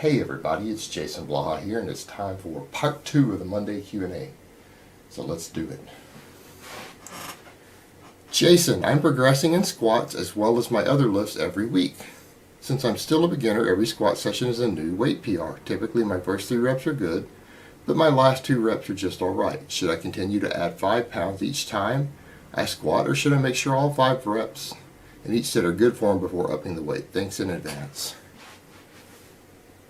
Hey everybody, it's Jason Blaha here, and it's time for part 2 of the Monday Q&A. So let's do it. Jason, I'm progressing in squats as well as my other lifts every week. Since I'm still a beginner, every squat session is a new weight PR. Typically my first 3 reps are good, but my last 2 reps are just alright. Should I continue to add 5 pounds each time I squat, or should I make sure all 5 reps in each set are good form before upping the weight? Thanks in advance.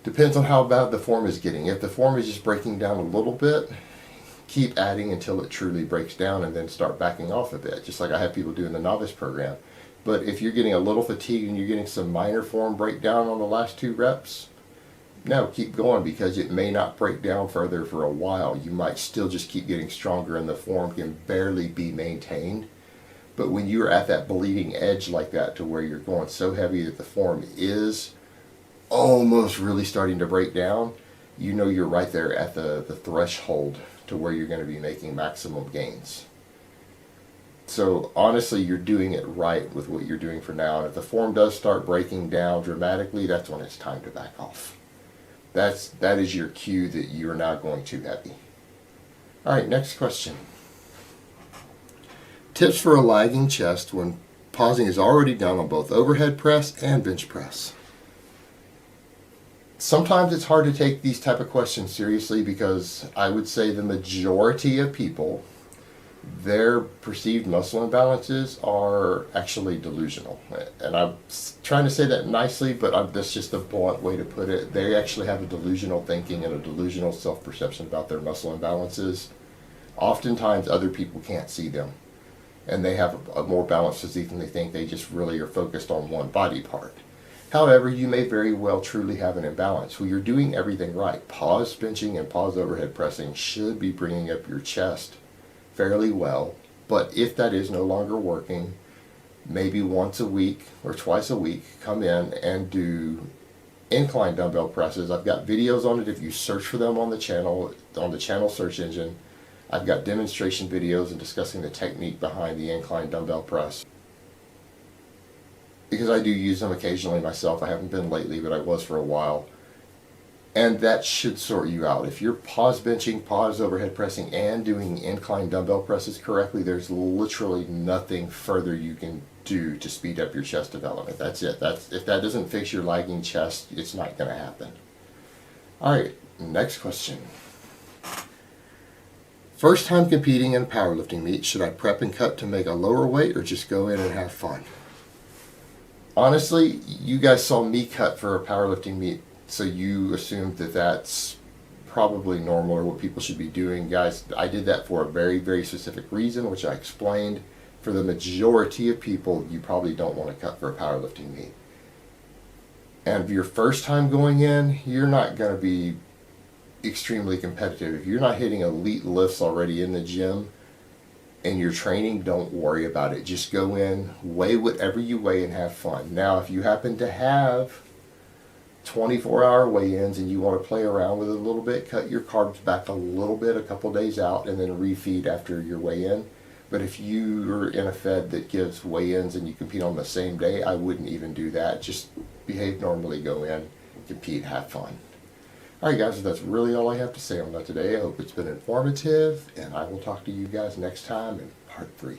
Depends on how bad the form is getting. If the form is just breaking down a little bit, keep adding until it truly breaks down and then start backing off a bit, just like I have people do in the novice program. But if you're getting a little fatigued and you're getting some minor form breakdown on the last 2 reps, no, keep going, because it may not break down further for a while. You might still just keep getting stronger and the form can barely be maintained. But when you're at that bleeding edge like that, to where you're going so heavy that the form is almost really starting to break down, you know you're right there at the threshold to where you're going to be making maximum gains. So honestly, you're doing it right with what you're doing for now. And if the form does start breaking down dramatically, that's when it's time to back off. That is your cue that you're not going too heavy. Alright, next question. Tips for a lagging chest when pausing is already done on both overhead press and bench press. Sometimes it's hard to take these type of questions seriously, because I would say the majority of people, their perceived muscle imbalances are actually delusional. And I'm trying to say that nicely, but that's just a blunt way to put it. They actually have a delusional thinking and a delusional self-perception about their muscle imbalances. Oftentimes other people can't see them, and they have a more balanced physique than they think. They just really are focused on one body part. However, you may very well truly have an imbalance. Well, you're doing everything right. Pause benching and pause overhead pressing should be bringing up your chest fairly well. But if that is no longer working, maybe once a week or twice a week, come in and do incline dumbbell presses. I've got videos on it if you search for them on the channel search engine. I've got demonstration videos and discussing the technique behind the incline dumbbell press, because I do use them occasionally myself. I haven't been lately, but I was for a while. And that should sort you out. If you're pause benching, pause overhead pressing, and doing incline dumbbell presses correctly, there's literally nothing further you can do to speed up your chest development. That's it. If that doesn't fix your lagging chest, it's not going to happen. Alright, next question. First time competing in a powerlifting meet, should I prep and cut to make a lower weight, or just go in and have fun? Honestly, you guys saw me cut for a powerlifting meet, so you assumed that that's probably normal or what people should be doing. Guys, I did that for a very, very specific reason, which I explained. For the majority of people, you probably don't want to cut for a powerlifting meet. And if your first time going in, you're not going to be extremely competitive. If you're not hitting elite lifts already in the gym and you're training, don't worry about it. Just go in, weigh whatever you weigh, and have fun. Now, if you happen to have 24-hour weigh-ins and you want to play around with it a little bit, cut your carbs back a little bit, a couple days out, and then refeed after your weigh-in. But if you're in a fed that gives weigh-ins and you compete on the same day, I wouldn't even do that. Just behave normally, go in, compete, have fun. Alright guys, that's really all I have to say on that today. I hope it's been informative, and I will talk to you guys next time in part 3.